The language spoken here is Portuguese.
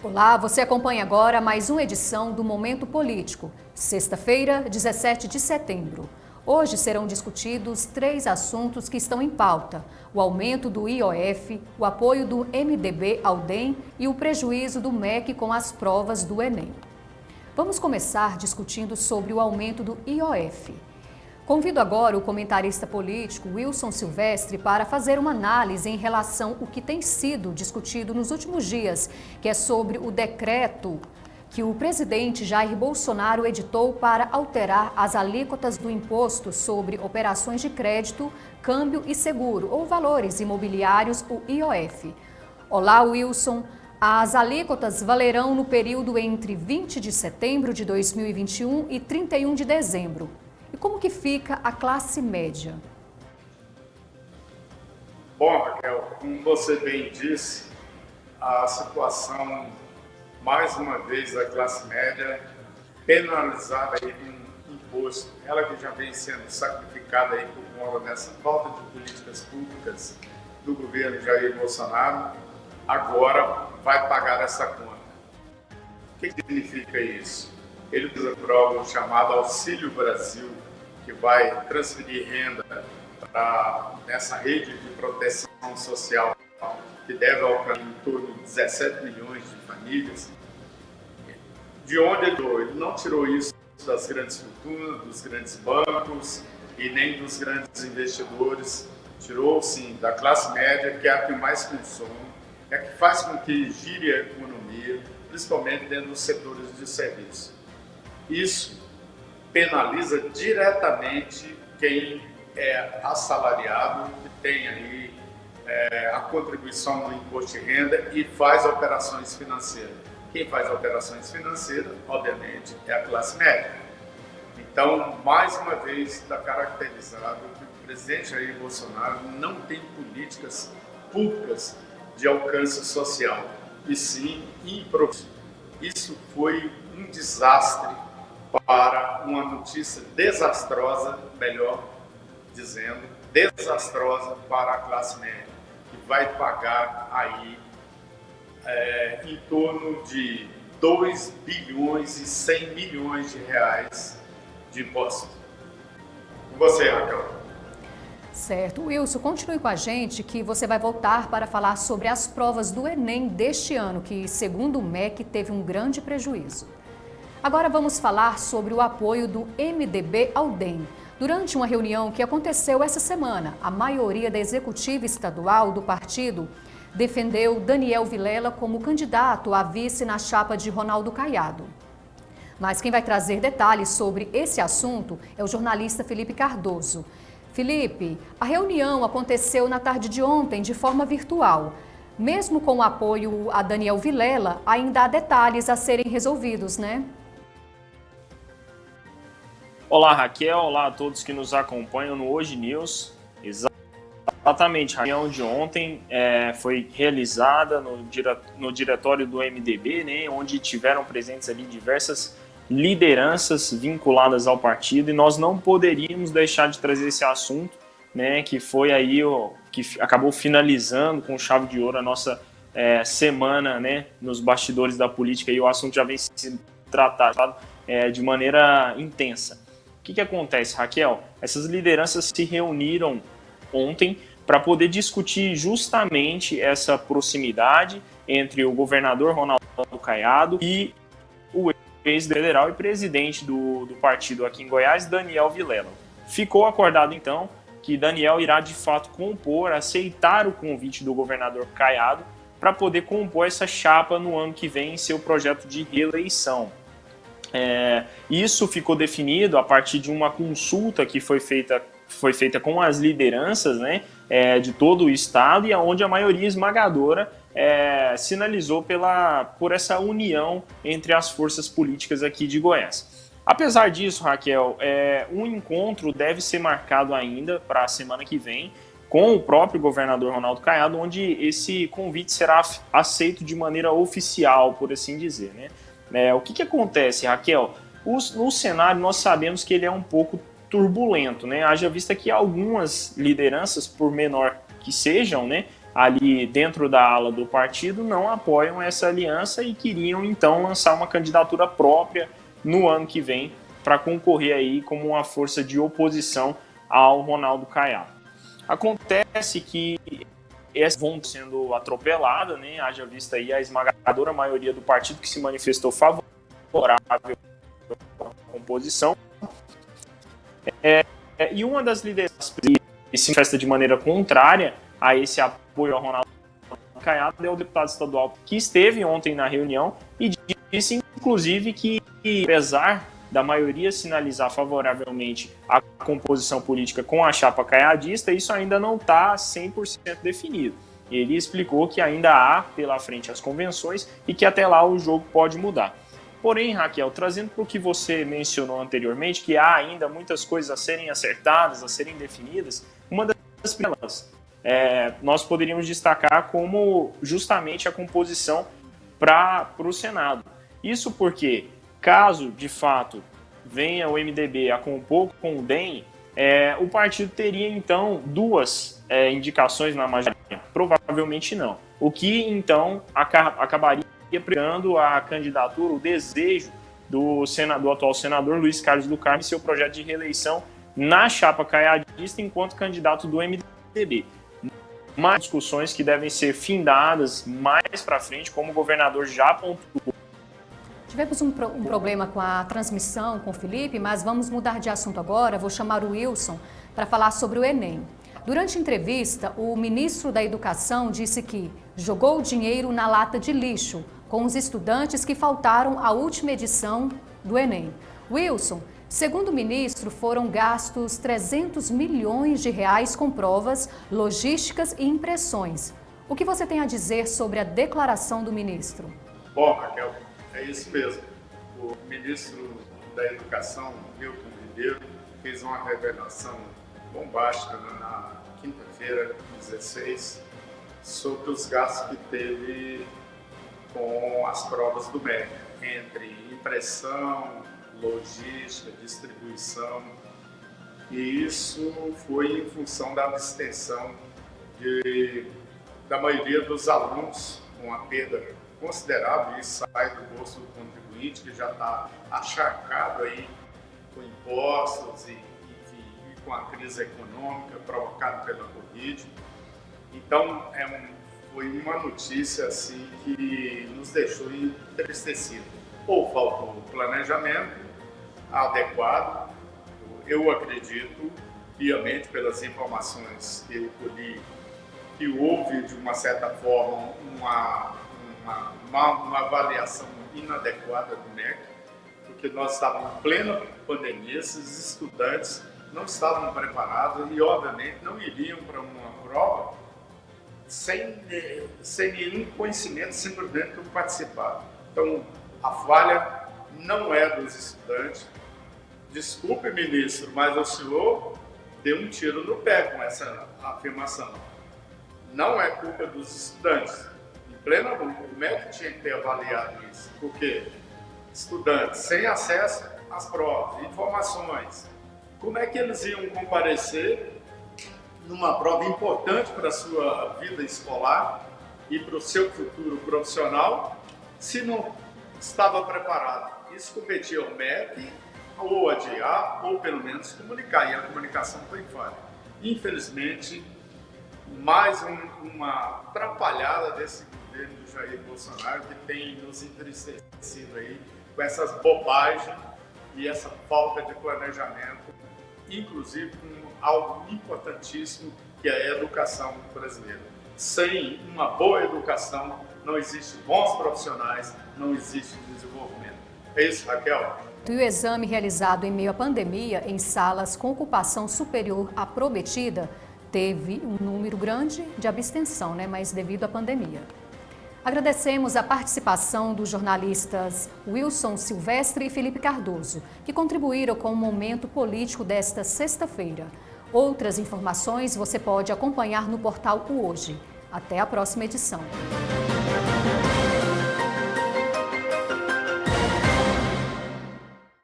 Olá, você acompanha agora mais uma edição do Momento Político, sexta-feira, 17 de setembro. Hoje serão discutidos 3 assuntos que estão em pauta: o aumento do IOF, o apoio do MDB ao DEM e o prejuízo do MEC com as provas do Enem. Vamos começar discutindo sobre o aumento do IOF. Convido agora o comentarista político Wilson Silvestre para fazer uma análise em relação ao que tem sido discutido nos últimos dias, que é sobre o decreto que o presidente Jair Bolsonaro editou para alterar as alíquotas do imposto sobre operações de crédito, câmbio e seguro, ou valores imobiliários, o IOF. Olá, Wilson. As alíquotas valerão no período entre 20 de setembro de 2021 e 31 de dezembro. E como que fica a classe média? Bom, Raquel, como você bem disse, a situação, mais uma vez, da classe média penalizada aí com imposto, ela que já vem sendo sacrificada aí por conta dessa falta de políticas públicas do governo Jair Bolsonaro, agora vai pagar essa conta. O que significa isso? Ele aprova o chamado Auxílio Brasil, que vai transferir renda para essa rede de proteção social, que deve alcançar em torno de 17 milhões de famílias. De onde ele tirou? Ele não tirou isso das grandes fortunas, dos grandes bancos e nem dos grandes investidores. Tirou, sim, da classe média, que é a que mais consome, é a que faz com que gire a economia, principalmente dentro dos setores de serviço. Isso penaliza diretamente quem é assalariado, que tem aí a contribuição no imposto de renda e faz operações financeiras. Quem faz operações financeiras, obviamente, é a classe média. Então, mais uma vez, está caracterizado que o presidente Jair Bolsonaro não tem políticas públicas de alcance social, e sim improviso. Isso foi um desastre para uma notícia desastrosa, melhor dizendo, desastrosa para a classe média, que vai pagar aí em torno de 2 bilhões e 100 milhões de reais de imposto. Com você, Raquel. Certo. Wilson, continue com a gente que você vai voltar para falar sobre as provas do Enem deste ano, que, segundo o MEC, teve um grande prejuízo. Agora vamos falar sobre o apoio do MDB ao DEM. Durante uma reunião que aconteceu essa semana, a maioria da executiva estadual do partido defendeu Daniel Vilela como candidato a vice na chapa de Ronaldo Caiado. Mas quem vai trazer detalhes sobre esse assunto é o jornalista Felipe Cardoso. Felipe, a reunião aconteceu na tarde de ontem de forma virtual. Mesmo com o apoio a Daniel Vilela, ainda há detalhes a serem resolvidos, né? Olá, Raquel. Olá a todos que nos acompanham no Hoje News. Exatamente, a reunião de ontem foi realizada no diretório do MDB, né, onde tiveram presentes ali diversas lideranças vinculadas ao partido, e nós não poderíamos deixar de trazer esse assunto, né, que foi aí que acabou finalizando com chave de ouro a nossa semana, né, nos bastidores da política, e o assunto já vem sendo tratado de maneira intensa. O que acontece, Raquel? Essas lideranças se reuniram ontem para poder discutir justamente essa proximidade entre o governador Ronaldo Caiado e o ex-federal e presidente do partido aqui em Goiás, Daniel Vilela. Ficou acordado, então, que Daniel irá, de fato, aceitar o convite do governador Caiado para poder compor essa chapa no ano que vem em seu projeto de reeleição. Isso ficou definido a partir de uma consulta que foi feita com as lideranças, né, de todo o estado, e onde a maioria esmagadora sinalizou por essa união entre as forças políticas aqui de Goiás. Apesar disso, Raquel, um encontro deve ser marcado ainda para a semana que vem com o próprio governador Ronaldo Caiado, onde esse convite será aceito de maneira oficial, por assim dizer, né? O que acontece, Raquel? No cenário, nós sabemos que ele é um pouco turbulento, né? Haja vista que algumas lideranças, por menor que sejam, né, ali dentro da ala do partido não apoiam essa aliança e queriam então lançar uma candidatura própria no ano que vem para concorrer aí como uma força de oposição ao Ronaldo Caiado. Acontece que essas vão sendo atropeladas, né? Haja vista aí a esmagadora maioria do partido que se manifestou favorável à composição. E uma das lideranças que se manifesta de maneira contrária a esse apoio ao Ronaldo Caiado é o deputado estadual que esteve ontem na reunião e disse, inclusive, que apesar da maioria sinalizar favoravelmente a composição política com a chapa caiadista, isso ainda não está 100% definido. Ele explicou que ainda há pela frente as convenções e que até lá o jogo pode mudar. Porém, Raquel, trazendo para o que você mencionou anteriormente, que há ainda muitas coisas a serem acertadas, a serem definidas, uma das primeiras nós poderíamos destacar como justamente a composição para o Senado. Isso porque, caso de fato venha o MDB a compor com o DEM, o partido teria então duas indicações na maioria? Provavelmente não. O que então acabaria pregando a candidatura, o desejo do atual senador Luiz Carlos do Carmo e seu projeto de reeleição na chapa caiadista enquanto candidato do MDB. Mais discussões que devem ser findadas mais para frente, como o governador já pontuou. Tivemos um problema com a transmissão com o Felipe, mas vamos mudar de assunto agora. Vou chamar o Wilson para falar sobre o Enem. Durante a entrevista, o ministro da Educação disse que jogou o dinheiro na lata de lixo com os estudantes que faltaram à última edição do Enem. Wilson, segundo o ministro, foram gastos 300 milhões de reais com provas, logísticas e impressões. O que você tem a dizer sobre a declaração do ministro? Bom, Raquel, é isso mesmo. O ministro da Educação, Milton Ribeiro, fez uma revelação bombástica na quinta-feira, 16, sobre os gastos que teve com as provas do MEC, entre impressão, logística, distribuição, e isso foi em função da abstenção da maioria dos alunos, com a perda considerável, isso sai do bolso do contribuinte, que já está acharcado aí com impostos e com a crise econômica provocada pela Covid. Então, foi uma notícia assim, que nos deixou entristecidos. Ou faltou planejamento adequado, eu acredito, piamente pelas informações que eu colhi, que houve, de uma certa forma, uma avaliação inadequada do MEC, porque nós estávamos em plena pandemia, esses estudantes não estavam preparados e, obviamente, não iriam para uma prova sem nenhum conhecimento, simplesmente por participar. Então, a falha não é dos estudantes. Desculpe, ministro, mas o senhor deu um tiro no pé com essa afirmação. Não é culpa dos estudantes. Em plena o MEC tinha que ter avaliado isso, porque estudantes sem acesso às provas, informações, como é que eles iam comparecer numa prova importante para a sua vida escolar e para o seu futuro profissional, se não estava preparado? Isso competia ao MEC ou adiar, ou pelo menos comunicar, e a comunicação foi falha. Infelizmente, mais uma atrapalhada desse governo do Jair Bolsonaro, que tem nos entristecido aí com essas bobagens e essa falta de planejamento, inclusive com algo importantíssimo, que é a educação brasileira. Sem uma boa educação, não existe bons profissionais, não existe desenvolvimento. É isso, Raquel? E o exame realizado em meio à pandemia em salas com ocupação superior à prometida teve um número grande de abstenção, mas devido à pandemia. Agradecemos a participação dos jornalistas Wilson Silvestre e Felipe Cardoso, que contribuíram com o momento político desta sexta-feira. Outras informações você pode acompanhar no portal O Hoje. Até a próxima edição.